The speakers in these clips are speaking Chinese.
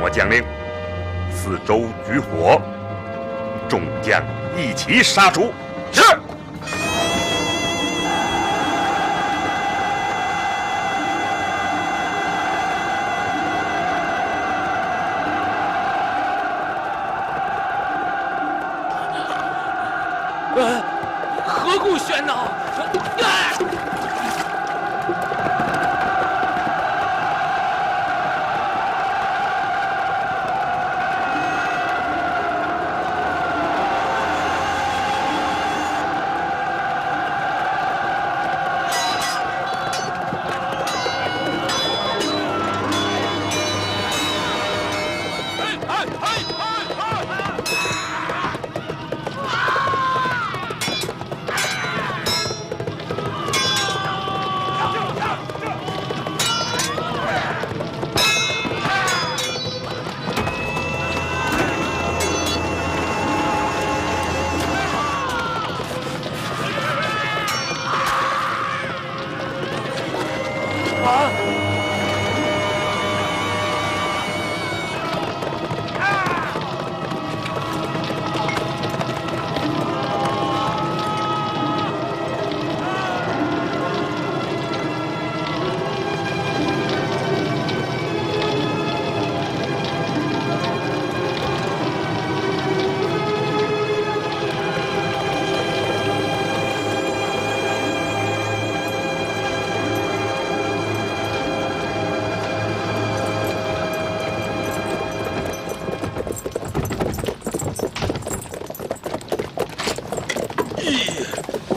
我将令，四周举火，众将一起杀出。是。何故喧闹？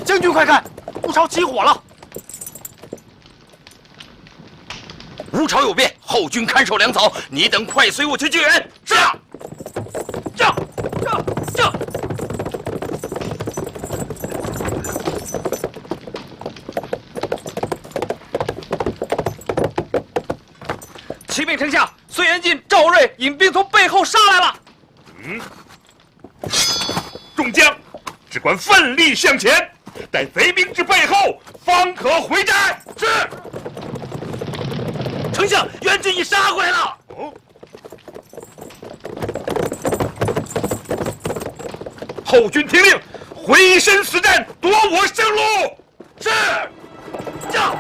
将军快看，吴朝起火了！吴朝有变，后军看守粮草，你等快随我去救援。是。启禀丞相，孙元进、赵睿引兵从背后杀来了。众将只管奋力向前，待贼兵至背后，方可回寨。是。丞相，元军已杀回来了。后军听令，回身死战，夺我生路。是。将。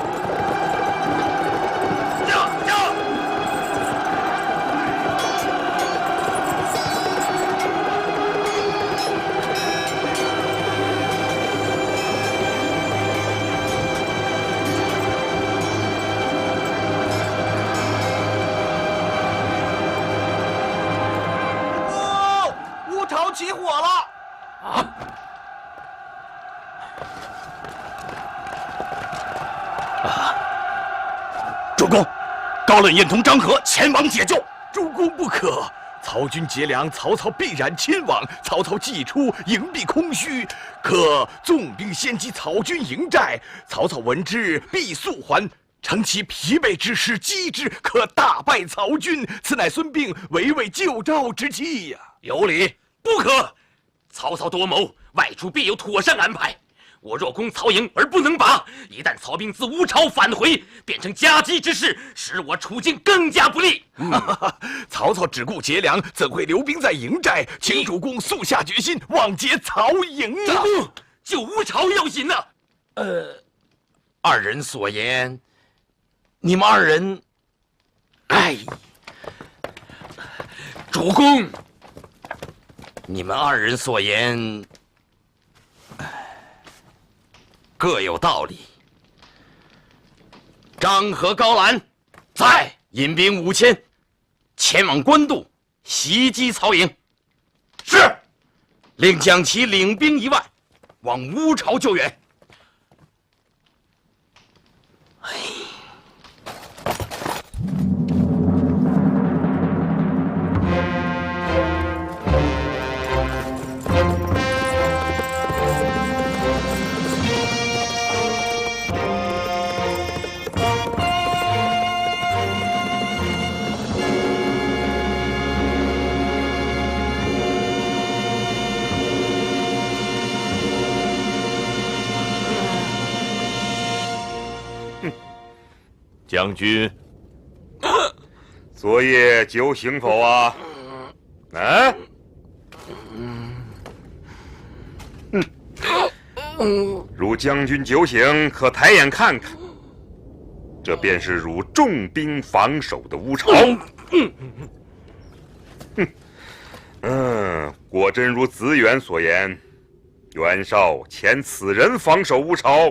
起火了！主公，高冷燕同张合前往解救。主公不可，曹军劫粮，曹操必然亲往。曹操既出，营必空虚。可纵兵先击曹军营寨，曹操闻之，必速还。乘其疲惫之势击之，可大败曹军。此乃孙膑围魏救赵之计呀！有理。不可！曹操多谋，外出必有妥善安排。我若攻曹营而不能拔，一旦曹兵自吴朝返回，变成夹击之势，使我处境更加不利。曹操只顾劫粮，怎会留兵在营寨？请主公速下决心，望劫曹营啊！主公，救吴朝要紧呐！二人所言，你们二人，主公。你们二人所言各有道理。张合、高览在，引兵5000，前往官渡袭击曹营。是。令蒋齐领兵1万，往乌巢救援。将军，昨夜酒醒否啊？啊？汝将军酒醒，可抬眼看看，这便是汝重兵防守的乌巢。果真如子远所言，袁绍遣此人防守乌巢，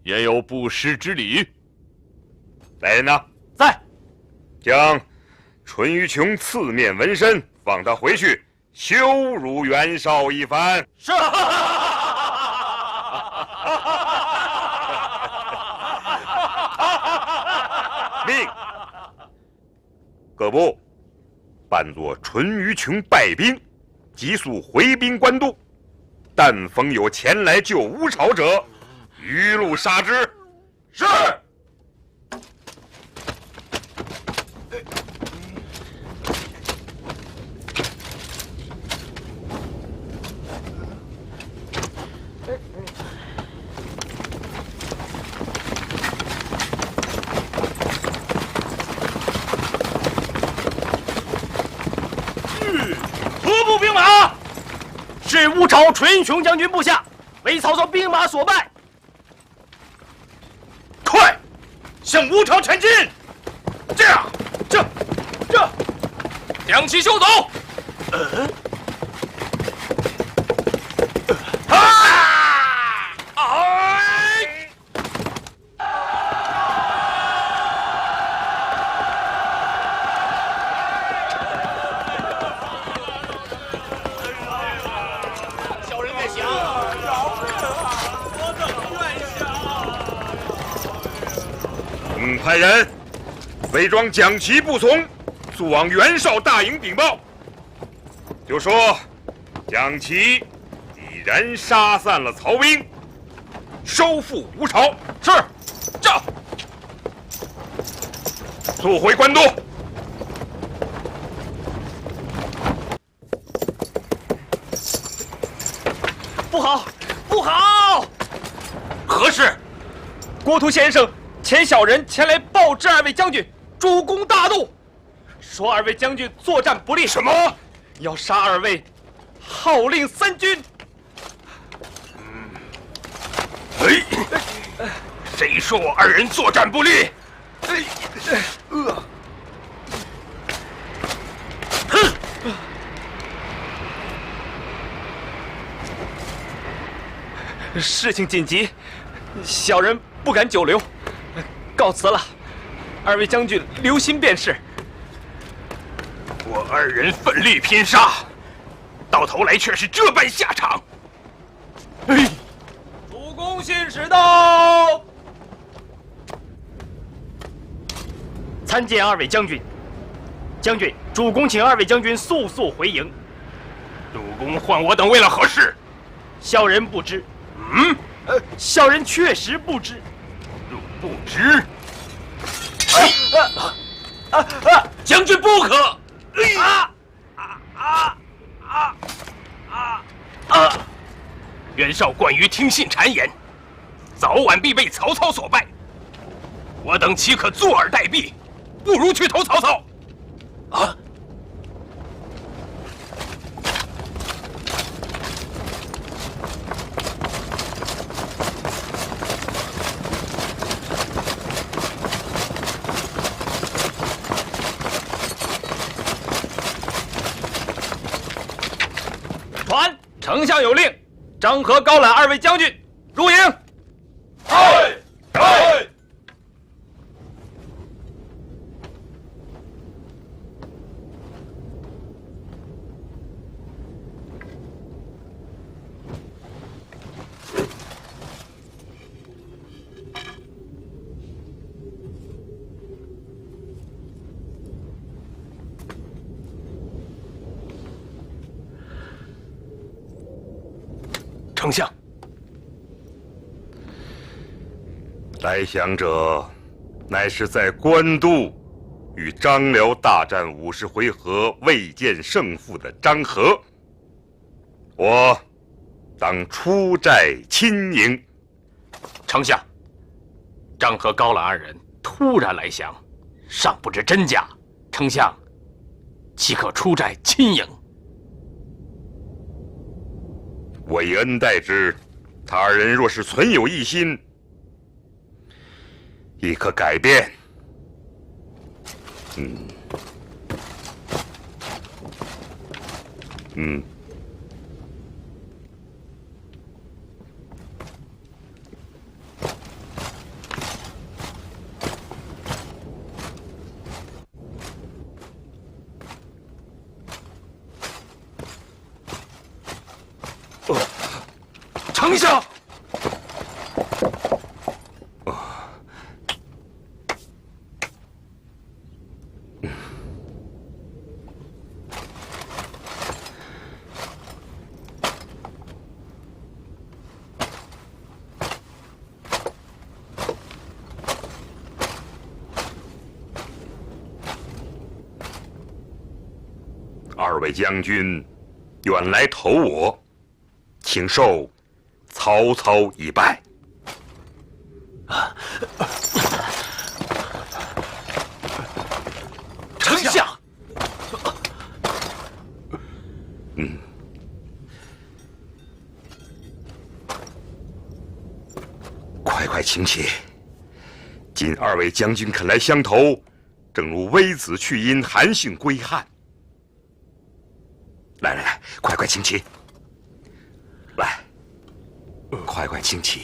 也有不失之理。来人呐，在。将淳于琼刺面纹身，放他回去，羞辱袁绍一番。是。命各部扮作淳于琼败兵，急速回兵官渡。但逢有前来救乌巢者，于路杀之。是。是乌巢淳于琼将军部下，为曹操兵马所败。快，向乌巢前进！这，将其休走。派人伪装蒋齐不从，速往袁绍大营禀报，就说蒋齐已然杀散了曹兵，收复吴巢。是，这速回官渡。不好，不好！何事？郭图先生遣小人前来报知二位将军，主公大怒，说二位将军作战不利。什么？要杀二位，号令三军。谁说我二人作战不利？事情紧急，小人不敢久留，告辞了。二位将军留心便是。我二人奋力拼杀，到头来却是这般下场。主公信使到。参见二位将军。将军，主公请二位将军速速回营。主公唤我等为了何事？小人不知。小人确实不知。不知？将军不可！袁绍惯于听信谗言，早晚必被曹操所败。我等岂可坐而待毙？不如去投曹操！传丞相有令，张合、高览二位将军入营。嗨！丞相，来降者，乃是在官渡与张辽大战50回合未见胜负的张合。我当出寨亲迎。丞相，张和高览二人突然来降，尚不知真假，丞相，岂可出寨亲迎？我以恩待之，他二人若是存有异心，亦可改变。丞相，二位将军远来投我，请受曹操一拜。丞相，快请起！今二位将军肯来相投，正如微子去阴，韩信归汉。来，快请起！来，快请起！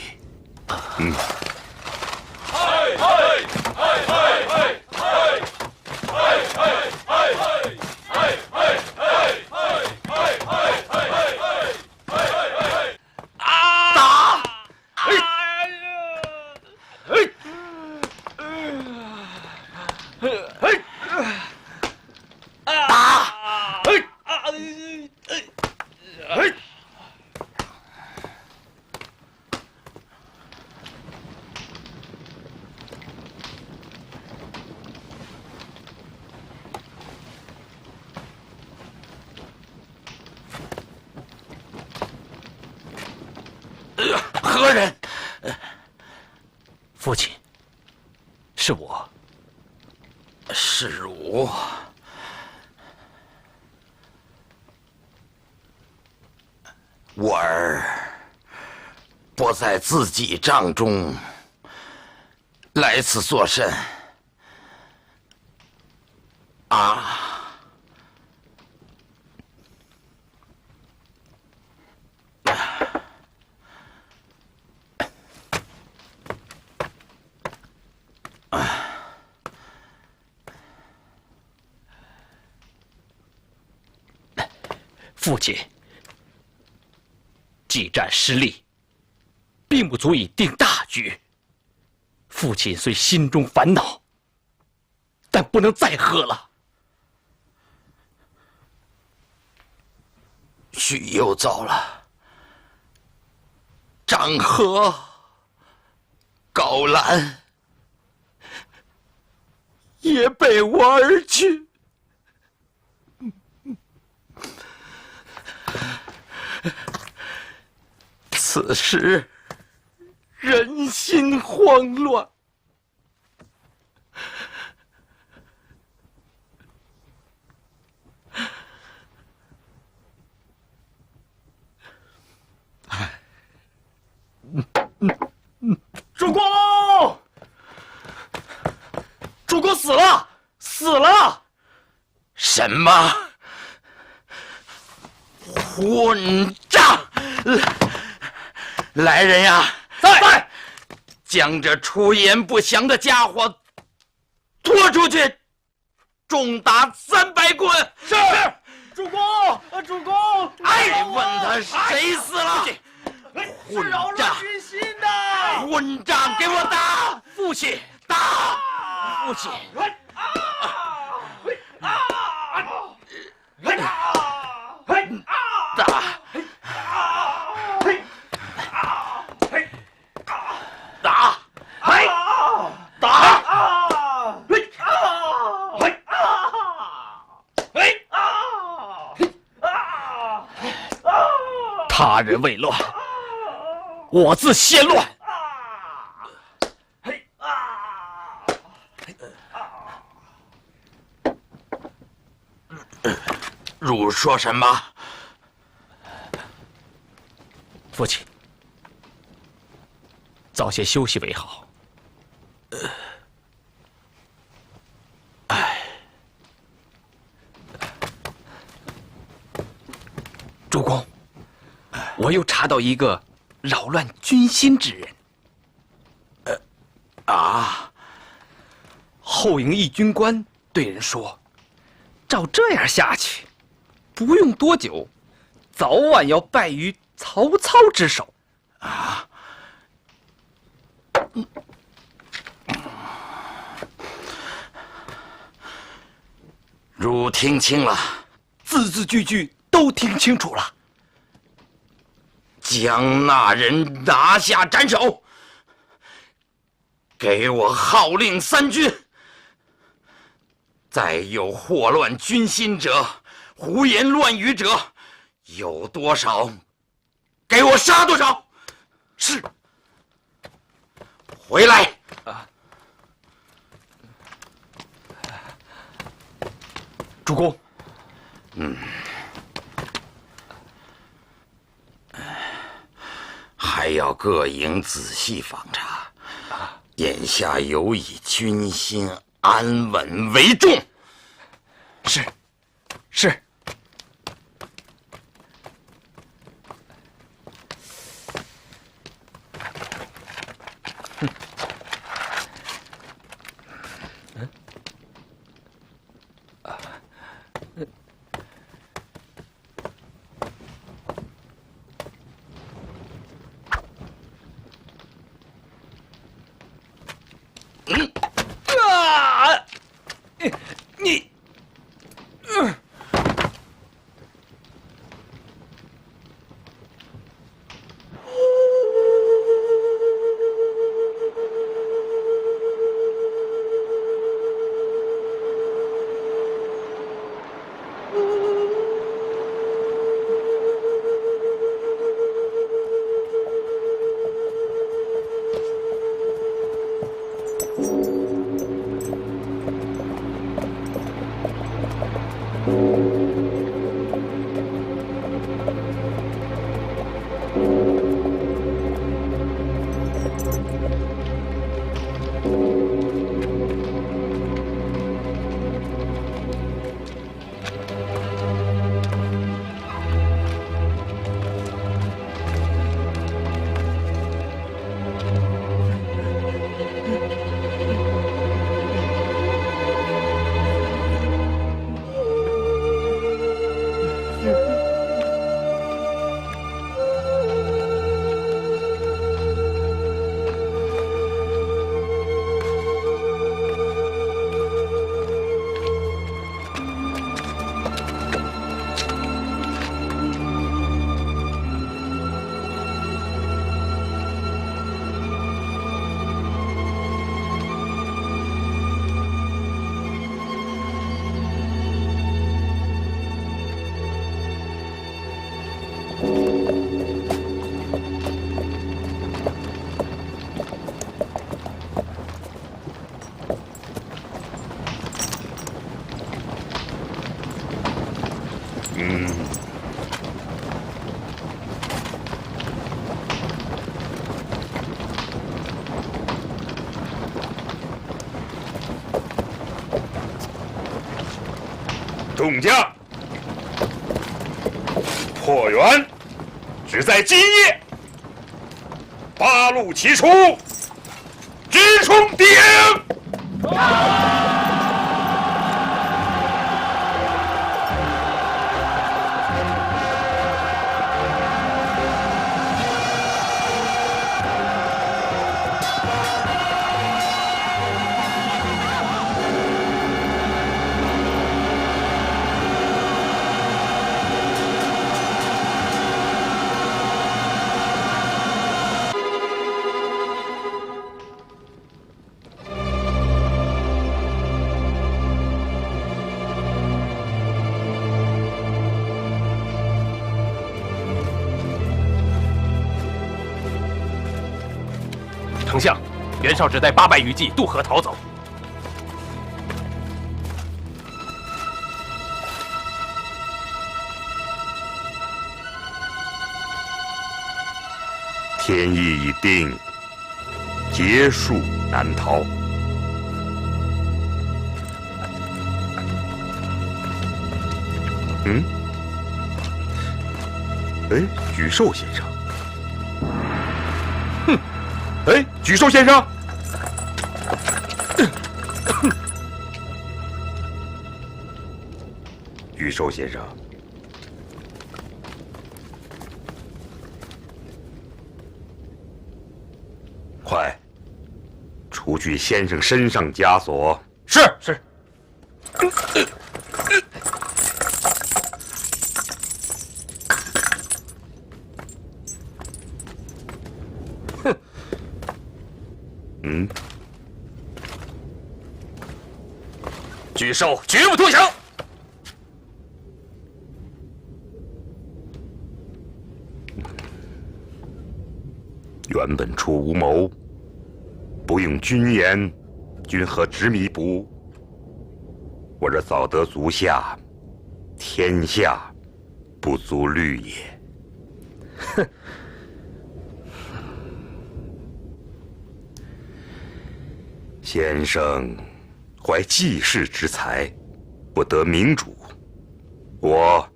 何人？父亲，是我。是我。我儿不在自己帐中，来此作甚？啊！父亲，激战失利，并不足以定大局。父亲虽心中烦恼，但不能再喝了。许又糟了，张合、高览也被我而去。此时人心慌乱，主公，主公死了，死了！什么？混账！来人呀！在！将这出言不详的家伙拖出去，重打300棍！是，主公，主公！哎，问他谁死了？混账！军心的混账！给我打！父亲，打！父亲！打！他人未乱，我自先乱。汝说什么？父亲，早些休息为好。主公，我又查到一个扰乱军心之人。后营一军官对人说，照这样下去，不用多久，早晚要败于曹操之手。汝听清了？字字句句都听清楚了。将那人拿下斩首，给我号令3军。再有祸乱军心者、胡言乱语者，有多少，给我杀多少。是。回来。主公。还要各营仔细访查，眼下有以军心安稳为重。是，是。你，众将，破元只在今夜，八路齐出，直冲敌营。丞相，袁绍只带800余骑渡河逃走。天意已定，劫数难逃。哎，沮授先生。哎，沮授先生。沮授先生。快，除去先生身上枷锁。是是。沮授绝不投降。原本出无谋，不用君言，君何执迷不悟？我这早得足下，天下不足虑也。哼！先生怀济世之才，不得明主。我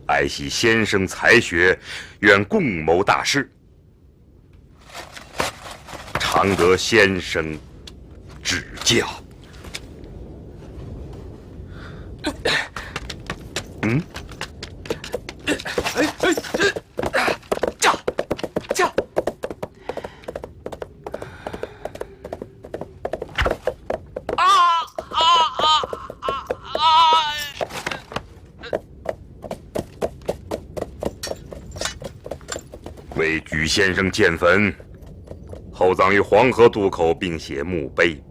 爱惜先生才学，愿共谋大事。常得先生指教。为举先生建坟，后葬于黄河渡口，并写墓碑。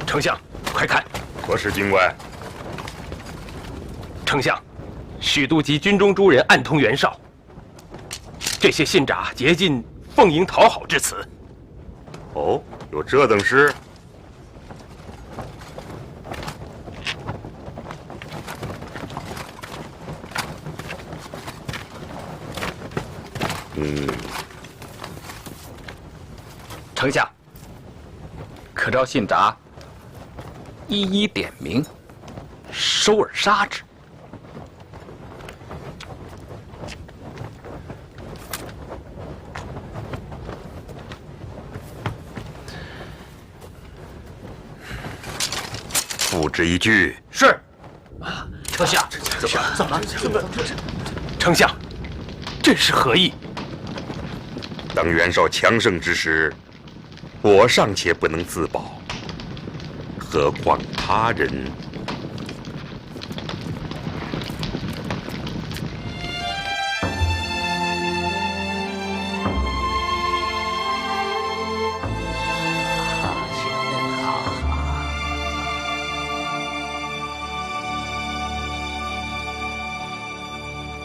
丞相，快看！何事，军官？丞相，许都及军中诸人暗通袁绍，这些信札竭尽奉迎讨好之词。哦，有这等事？丞相，可照信札一一点明，收而杀之。付之一炬。是。丞相，怎么？丞相，这是何意？当袁绍强盛之时，我尚且不能自保，何况他人？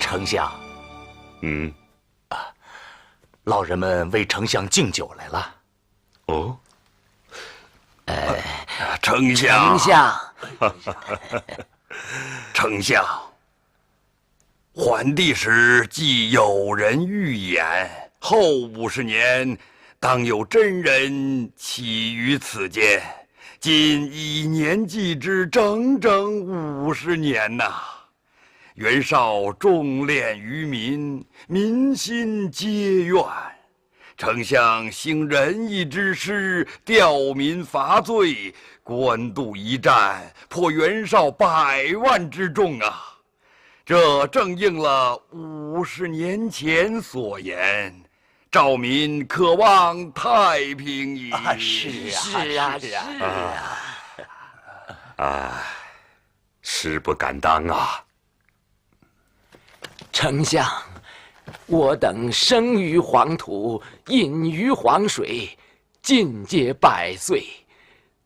丞相，老人们为丞相敬酒来了。哦，丞相，丞相，桓帝时既有人预言，后50年当有真人起于此间，今已年计之整50年呐。袁绍重敛于民，民心皆怨。丞相行仁义之事，吊民伐罪，官渡一战，破袁绍100万之众啊！这正应了50年前所言，赵民渴望太平矣。实不敢当啊！丞相，我等生于黄土，饮于黄水，尽皆100岁，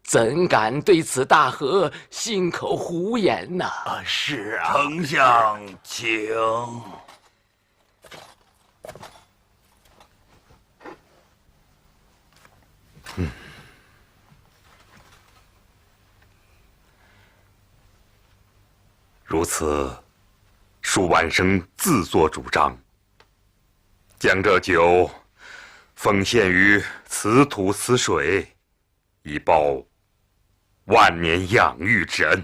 怎敢对此大河信口胡言呢？是啊，丞相，请。如此，恕晚生自作主张，将这酒奉献于此土此水，以报万年养育之恩。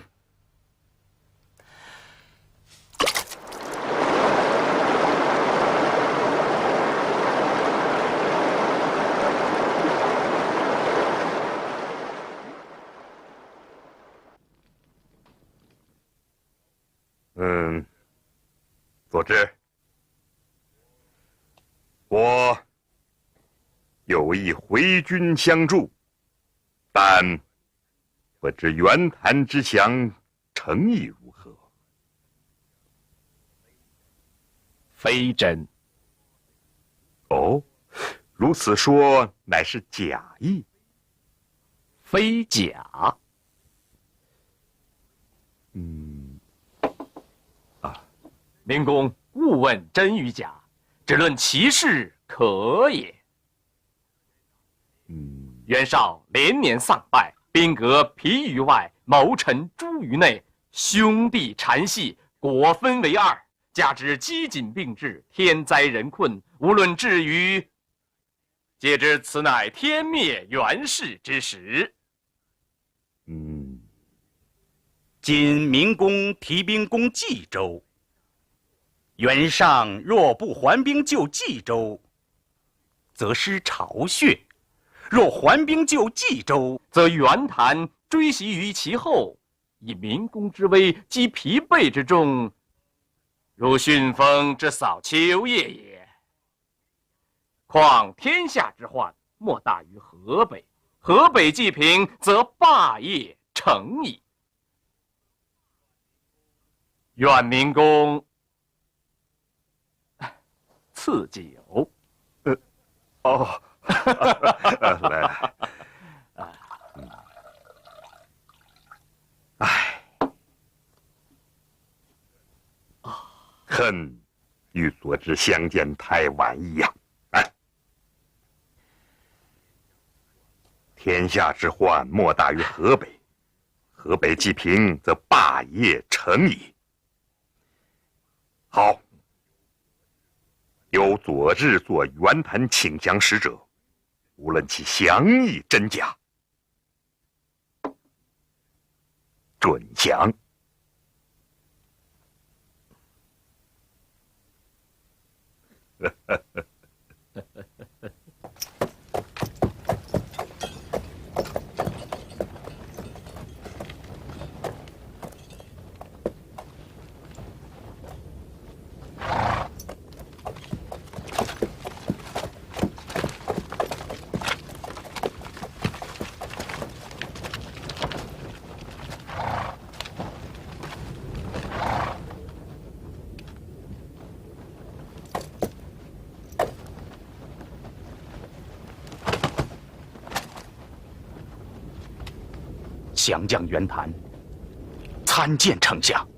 佐知，我有意回军相助，但不知袁谭之降诚意如何？非真。哦，如此说，乃是假意。非假。明公勿问真与假，只论其事可也。袁绍连年丧败，兵革疲于外，谋臣诛于内，兄弟缠系，国分为二，加之饥馑并至，天灾人困，无论至于，皆知此乃天灭袁氏之时。今明公提兵攻冀州，袁尚若不还兵救冀州，则失巢穴；若还兵救冀州，则袁谭追袭于其后，以明公之威击疲惫之众，如旋风之扫秋叶也。况天下之患，莫大于河北。河北既平，则霸业成矣。愿明公赐酒。来，恨与佐知相见太晚一样。天下之患莫大于河北，河北既平，则霸业成矣。好，由佐治做袁谭请降使者，无论其降意真假，准降。降将袁谭，参见丞相。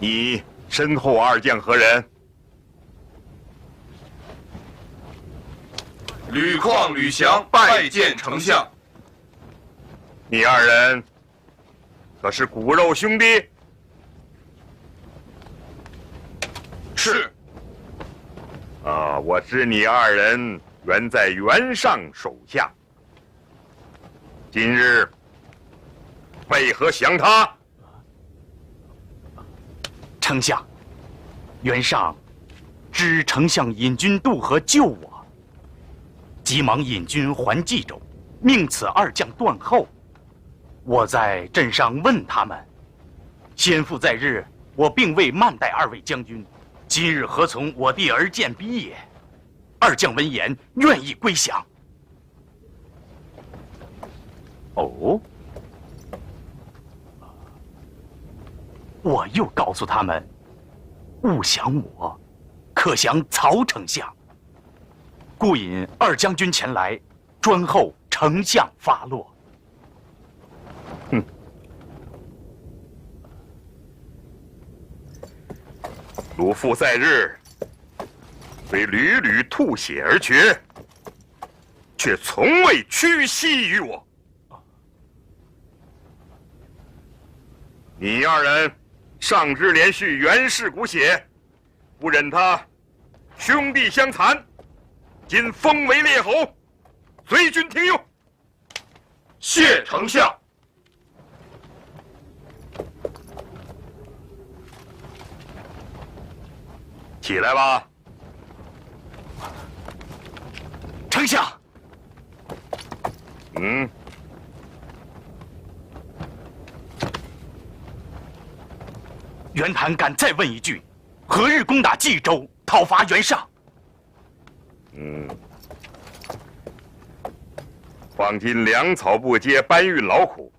你身后二将何人？吕旷、吕翔拜见丞相。你二人可是骨肉兄弟？是。我知你二人原在袁尚手下，今日为何降他？丞相，袁尚知丞相引军渡河救我，急忙引军还冀州，命此二将断后。我在镇上问他们，先父在日，我并未慢待二位将军，今日何从我弟而见逼也？二将闻言，愿意归降。哦，我又告诉他们，勿降我，可降曹丞相。故引二将军前来，专候丞相发落。鲁父在日，虽屡屡吐血而绝，却从未屈膝于我。你二人上知连续袁氏骨血，不忍他兄弟相残，今封为列侯，随军听用。谢丞相。起来吧。丞相，袁谭敢再问一句，何日攻打冀州，讨伐袁尚？况今粮草不接，搬运劳苦，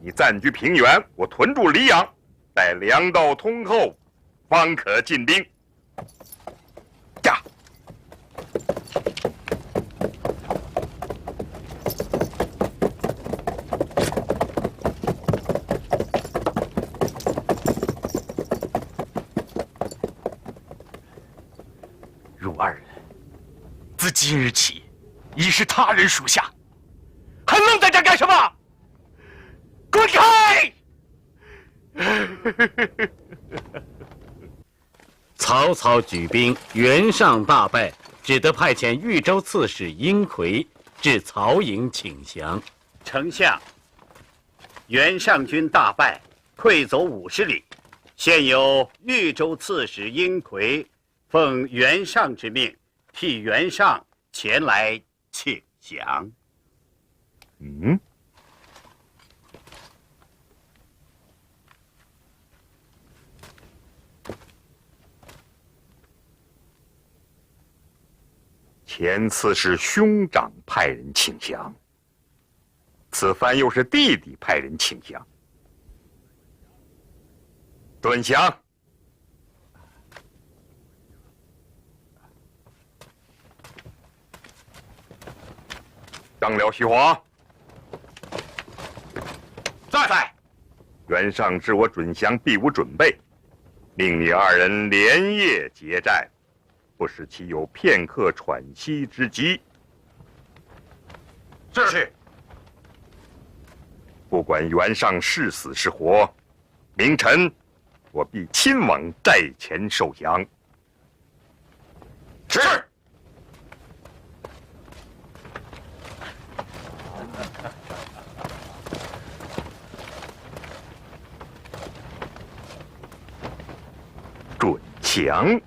你暂居平原，我屯驻黎阳，待粮道通后，方可进兵。驾！汝二人自今日起，已是他人属下，还愣在这干什么？滚开！曹操举兵，袁尚大败，只得派遣豫州刺史殷奎至曹营请降。丞相，袁尚军大败，溃走50里，现有豫州刺史殷奎奉袁尚之命，替袁尚前来请降。前次是兄长派人请降，此番又是弟弟派人请降。准降。张辽、徐晃在。袁尚知我准降，必无准备，命你二人连夜结战，不使其有片刻喘息之机。是。不管袁尚是死是活，明晨我必亲往寨前受降。是。准降。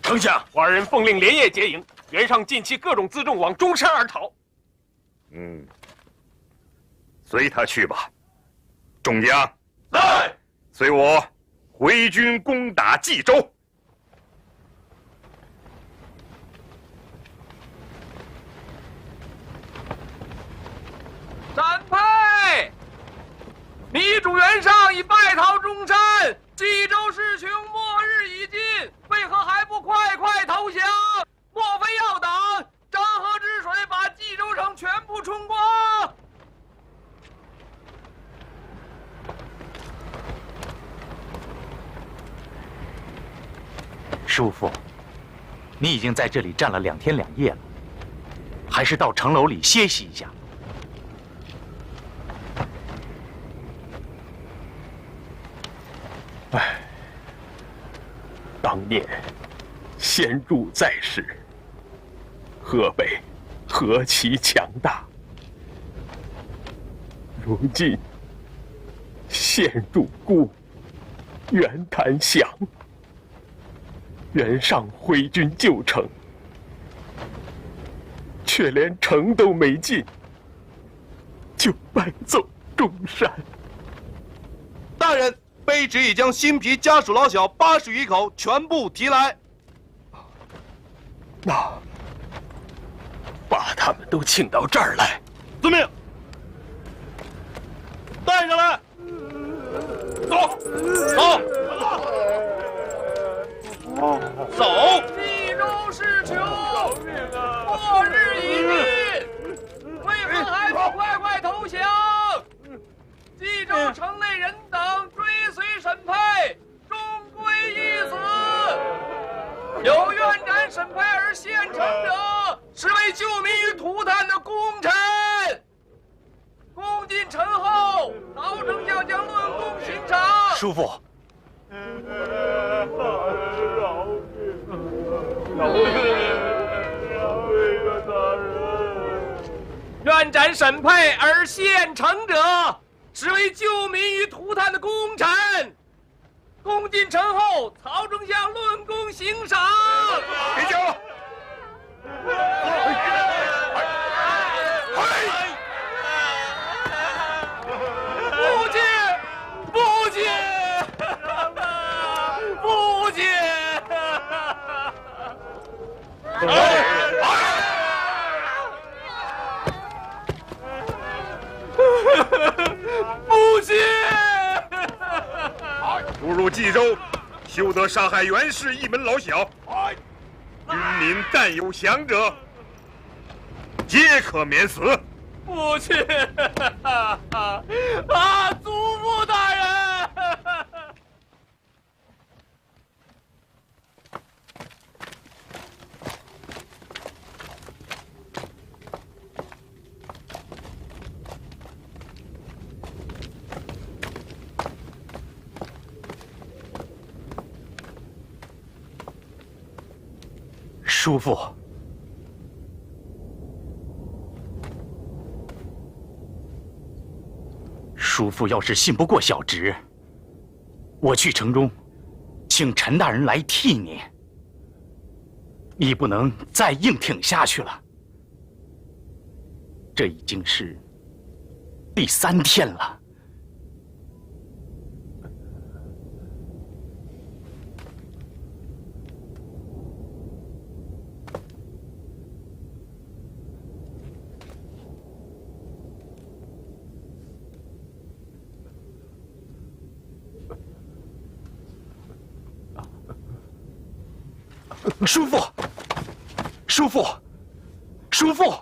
丞相，华人奉令连夜结营，袁尚尽弃各种辎重，往中山而逃。随他去吧。众将，来，随我回军攻打冀州。闪派！你主袁尚已败逃中山，冀州事穷，末日已近，为何还不快快投降？莫非要等漳河之水把冀州城全部冲光？叔父，你已经在这里站了2天2夜了，还是到城楼里歇息一下。当年先入在时，河北何其强大，如今现入孤，袁谭降，袁尚挥军救城，却连城都没进，就败走中山。大人，卑职已将新皮家属老小80余口全部提来。那把他们都请到这儿来。遵命。带上来。走，走，走。冀州事求，末日已近，为何还不快快投降？冀州城内人等追随审判，终归一死。有愿斩审判而献城者，实为救民于涂炭的功臣。攻进城后，曹丞相将论功行赏。叔父，愿斩审判而献城者，实为救民于涂炭的功臣。攻进城后，曹丞相论功行赏。别叫了！不接，不接，不接！不接！出入冀州，休得杀害袁氏一门老小。军民但有降者，皆可免死。父亲，祖父大人。叔父，叔父要是信不过小侄，我去城中，请陈大人来替你。你不能再硬挺下去了。这已经是第3天了。叔父，叔父，叔父！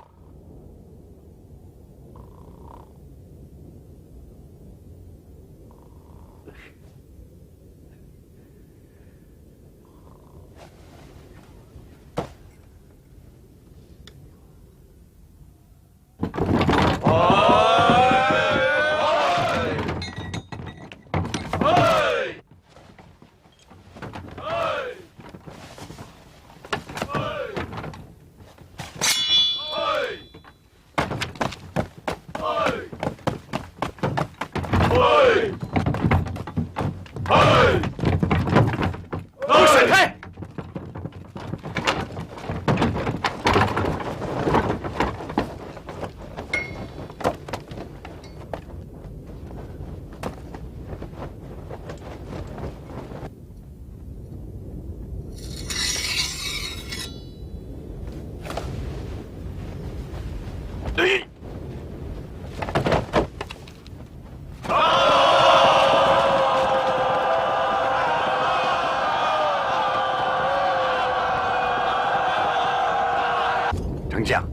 丞相，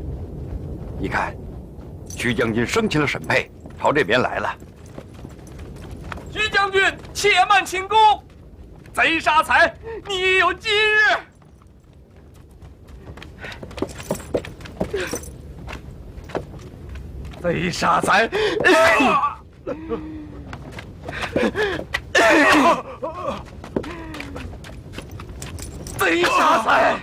你看，徐将军生擒了沈佩，朝这边来了。徐将军，且慢请功。贼杀财，你也有今日。贼杀财！贼杀财！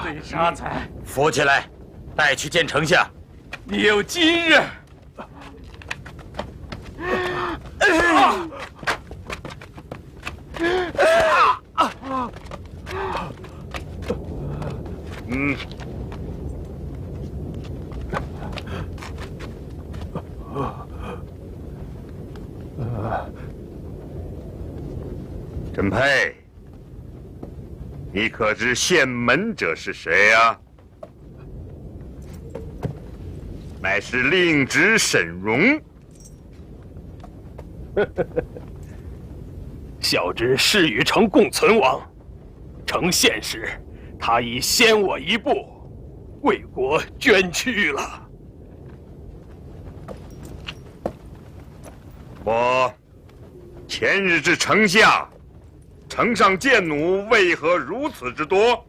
贼杀财！扶起来，带去见丞相。你有今日。陈佩，你可知县门者是谁呀？乃是令侄沈荣。小侄是与城共存亡，成县时，他已先我一步，为国捐躯了。我前日至城下，城上贱弩为何如此之多？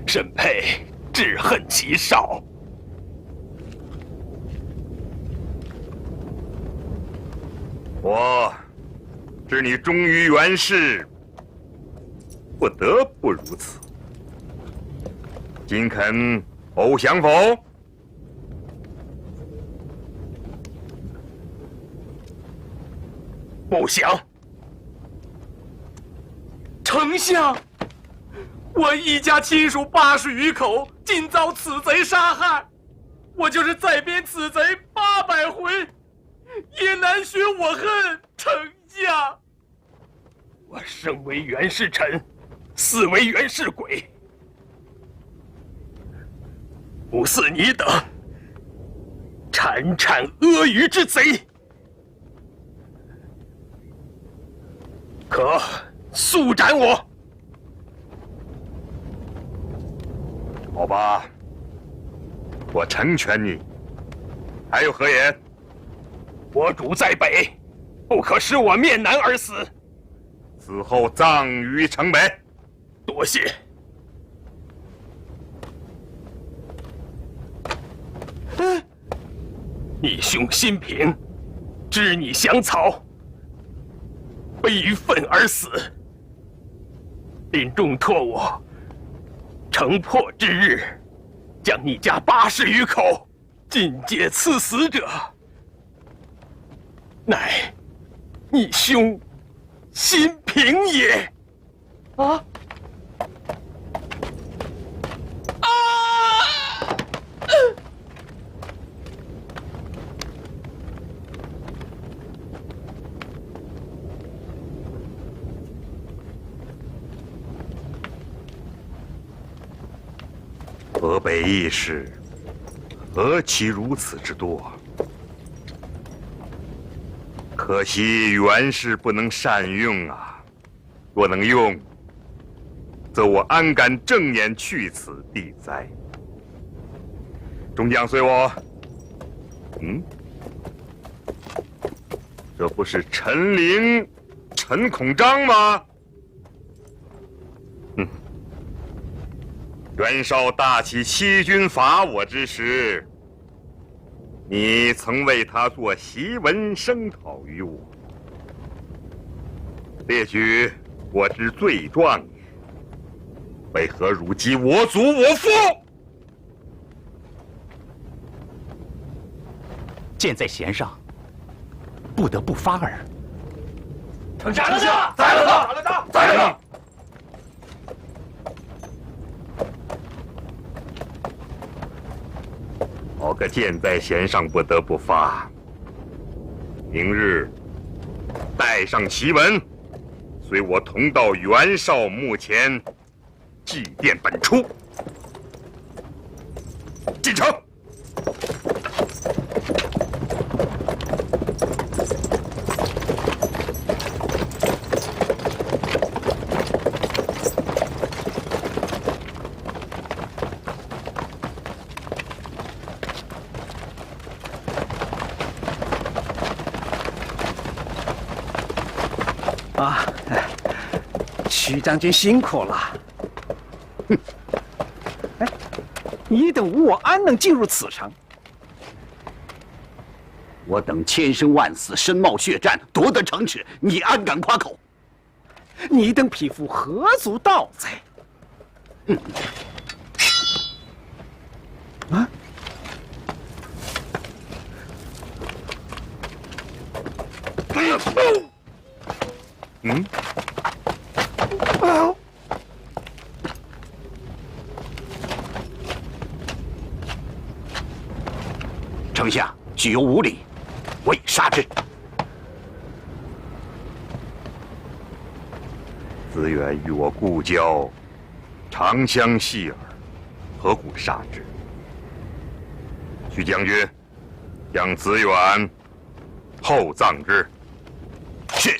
沈佩只恨其少。我知你忠于元氏，不得不如此。今肯投降否？不降。丞相，我一家亲属80余口，尽遭此贼杀害。我就是再鞭此贼800回，也难雪我恨。丞相，我生为元氏臣，死为元氏鬼，不似你等铲阿谀之贼。可速斩我！好吧，我成全你。还有何言？我主在北，不可使我面南而死。死后葬于城北。多谢。义兄辛平，知你降曹，悲愤而死。临终托我，城破之日，将你家80余口尽皆赐死者，乃义兄辛平也。啊！河北义士何其如此之多，可惜元氏不能善用啊！若能用，则我安敢正眼去此地哉？众将随我。这不是陈琳、陈孔章吗？袁绍大起欺君伐我之时，你曾为他做檄文声讨于我，列举我之罪状也。为何辱击我祖我父？箭在弦上，不得不发耳。丞相，宰了他！宰了他！好个箭在弦上，不得不发。明日带上檄文，随我同到袁绍墓前祭奠本初。进城。徐将军辛苦了。你等无我，安能进入此城？我等千生万死，身冒血战，夺得城池，你安敢夸口？你等匹夫何足道哉？丞相具有无礼，我已杀之。子远与我故交，长相戏耳，何故杀之？徐将军，将子远厚葬之。是。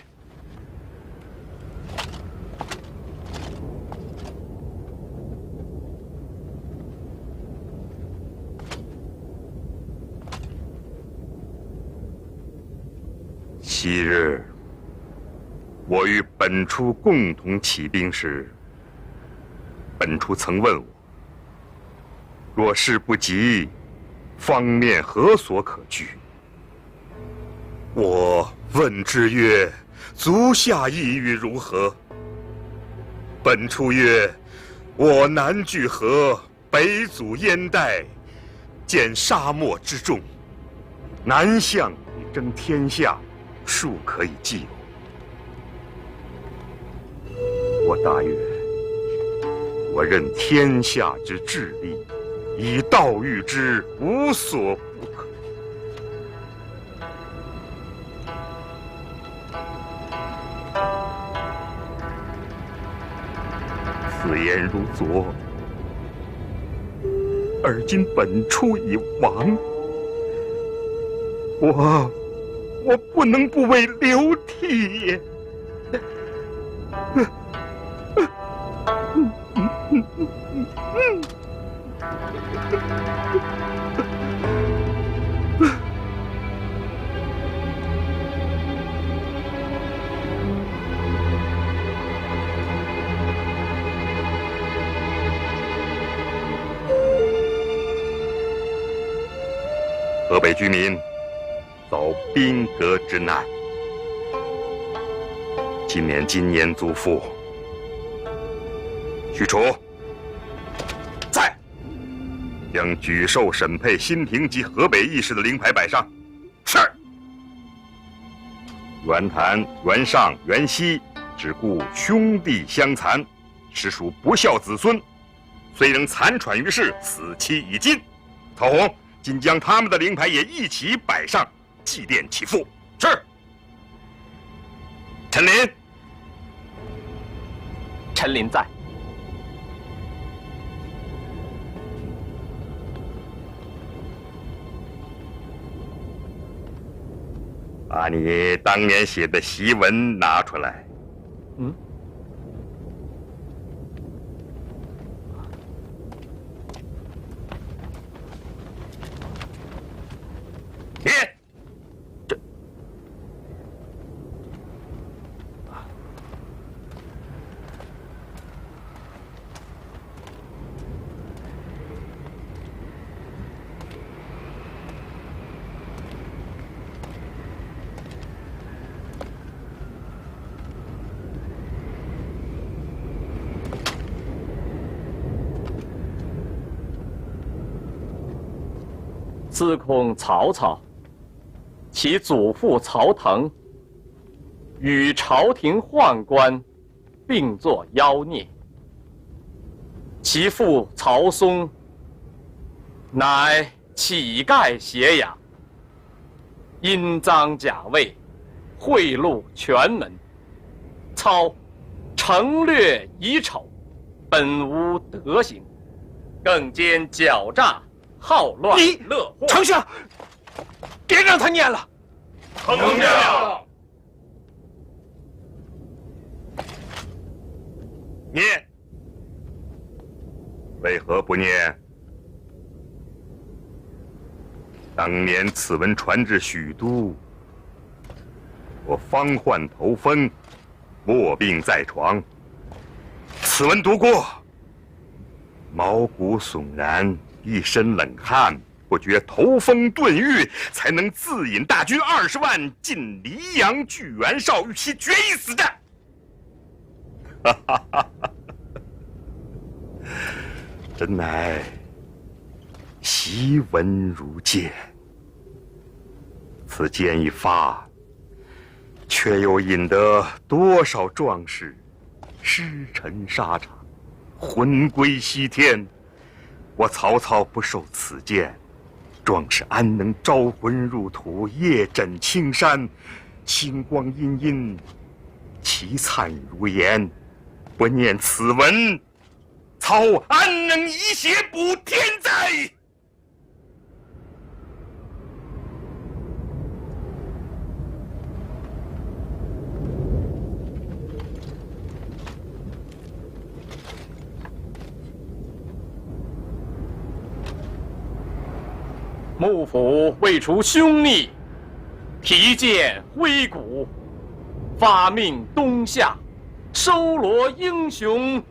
昔日，我与本初共同起兵时，本初曾问我：若事不急，方面何所可惧？我问之曰：足下意欲如何？本初曰：我南拒河，北阻燕代，见沙漠之众，南向以争天下，庶可以计有。我答曰：我任天下之治理，以道御之，无所不可。此言如昨，而今本初已亡，我不能不为流涕也。河北居民遭兵革之难，今年祖父许褚在，将举寿审配新平及河北义士的灵牌摆上。是。袁谭、袁尚、袁熙只顾兄弟相残，实属不孝子孙，虽仍残喘于世，死期已尽。曹洪，今将他们的灵牌也一起摆上，祭奠其父。是。陈琳，陈琳在。把你当年写的檄文拿出来。嗯。念。这。司空曹操，其祖父曹腾与朝廷宦官并作妖孽，其父曹嵩乃乞丐携养，阴赃假位，贿赂权门，操乘略以丑，本无德行，更兼狡诈好乱乐祸。丞相，别让他念了。丞相，念。为何不念？当年此文传至许都，我方患头风，卧病在床。此文读过，毛骨悚然，一身冷汗，不觉头风顿郁，才能自引大军20万进黎阳拒袁绍，与其决一死战。真乃檄文如剑，此剑一发，却又引得多少壮士尸沉沙场，魂归西天。我曹操不受此剑，壮士安能招魂入土，夜枕青山？星光阴阴，凄惨如烟。不念此文，曹安能以血补天灾？幕府为除凶逆，提剑挥鼓，发命东夏，收罗英雄，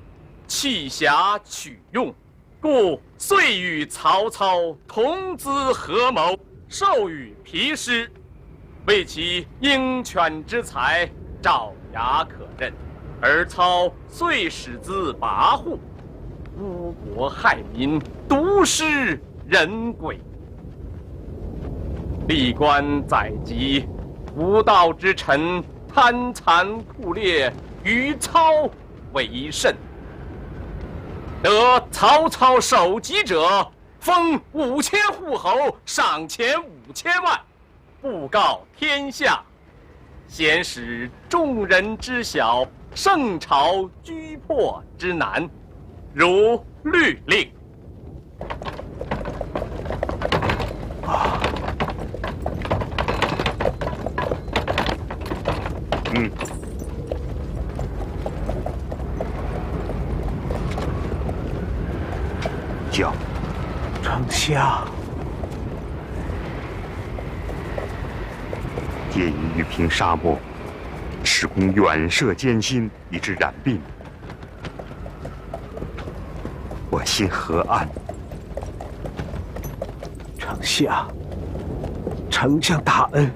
弃侠取用，故遂与曹操同资合谋，授予皮师，为其鹰犬之才，爪牙可任。而操遂使之跋扈，污国害民，毒施人鬼。历官宰籍，无道之臣，贪残酷烈，于操为甚。得曹操首级者，封5000户侯，赏钱5000万，布告天下，先使众人知晓，圣朝居破之难，如律令。叫丞相，介于玉屏沙漠，使公远涉艰辛，以致染病。我心何安？丞相大恩，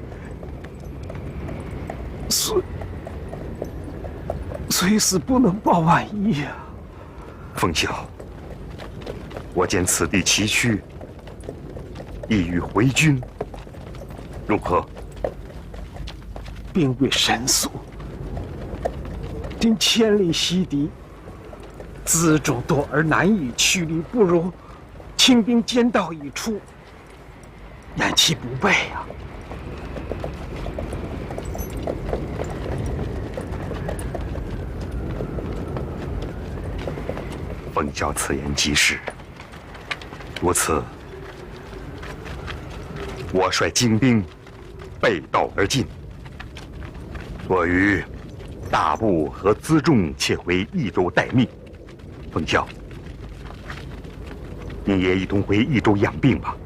虽死不能报万一呀。奉孝，我见此地崎岖，意欲回军，如何？兵贵神速，今千里袭敌，辎重多而难以驱离，不如轻兵兼道已出，掩其不备啊。奉孝此言极是。如此，我率精兵背道而进，我与大部和辎重切回益州待命。奉孝，你也一同回益州养病吧。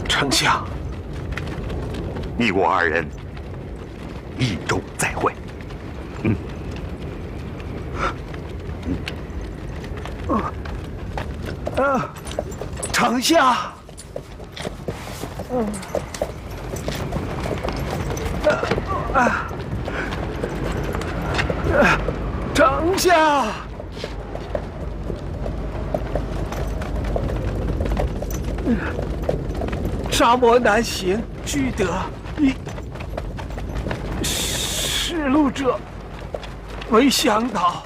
丞相，你我二人益州再会。丞相，丞相，沙漠难行，须得以使路者为向导。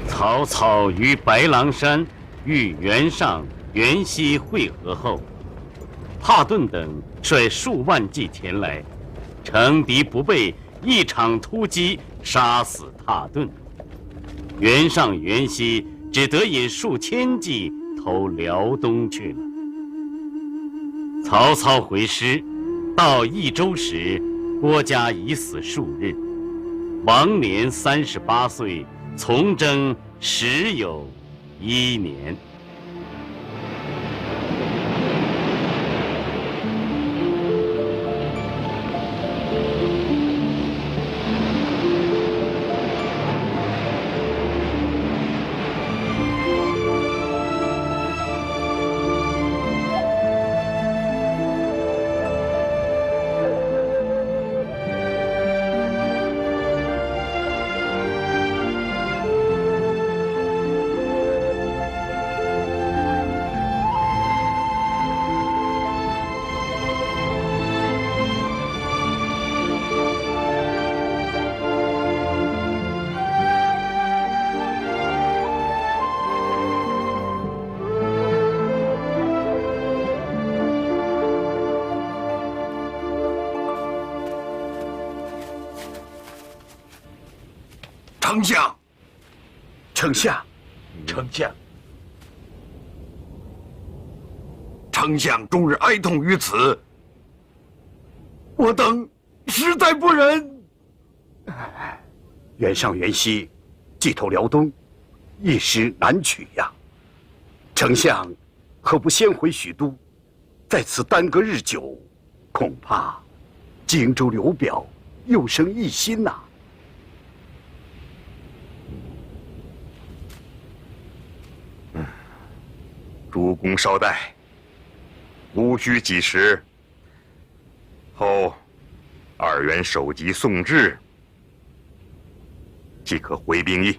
曹操于白狼山与袁尚、袁熙会合后，帕顿等率数万骑前来，乘敌不备，一场突击，杀死帕顿。袁尚、袁熙只得引数千骑投辽东去了。曹操回师，到益州时，郭嘉已死数日，亡年38岁，从征时有1年。丞相，丞相，丞相终日哀痛于此，我等实在不忍。袁尚、袁熙寄投辽东，一时难取呀。丞相何不先回许都？在此耽搁日久，恐怕荆州刘表又生异心呐。主公稍待，无需几时。后2员首级送至，即可回兵役。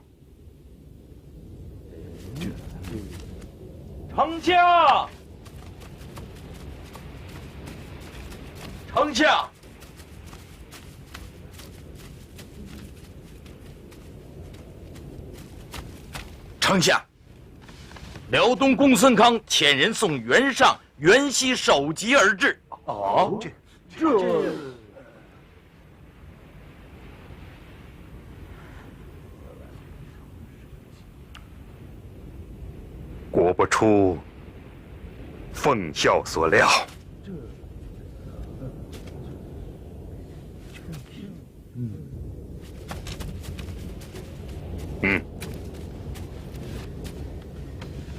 丞相，丞相，丞相，辽东公孙康遣人送袁尚、袁熙首级而至。哦，这。果不出奉孝所料。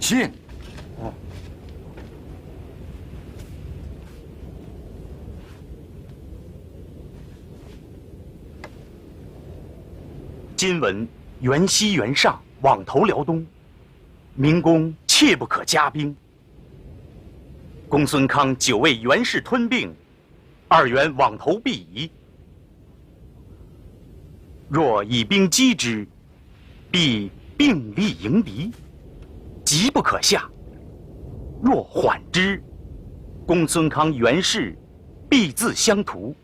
信。今闻袁熙、袁尚往投辽东，明公切不可加兵。公孙康久为袁氏吞并，2员往投必疑。若以兵击之，必并力迎敌，急不可下。若缓之，公孙康、袁氏必自相图，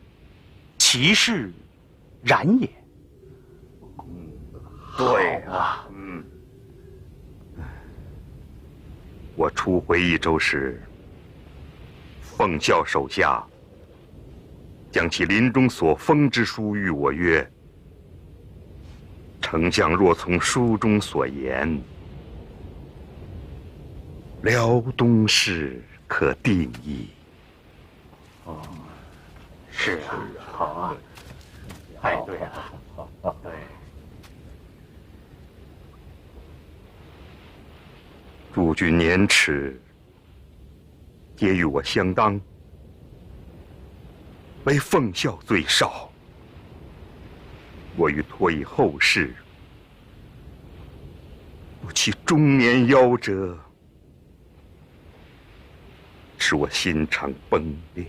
其势然也。对啊，我初回益州时，奉孝手下将其临终所封之书谕我曰：“丞相若从书中所言，辽东事可定矣。”哦，是啊，好啊，太对了，对。诸君年齿，皆与我相当，唯奉孝最少。我欲托以后事，不其中年夭折，使我心肠崩裂。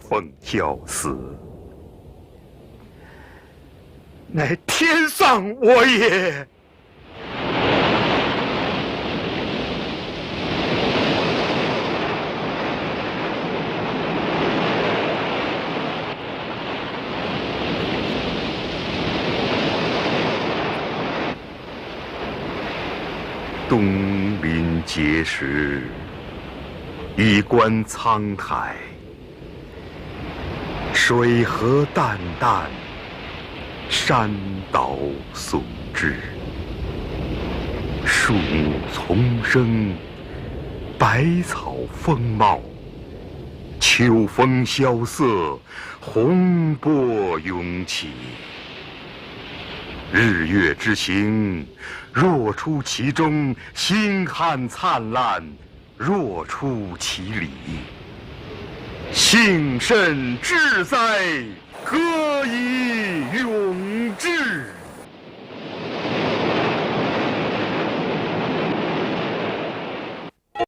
奉孝死，乃天丧我也。东临碣石，以观沧海。水河淡淡，山岛竦峙。树木丛生，百草丰茂。秋风萧瑟，洪波涌起。日月之行，若出其中；星汉灿烂，若出其里。幸甚至哉，歌以悦。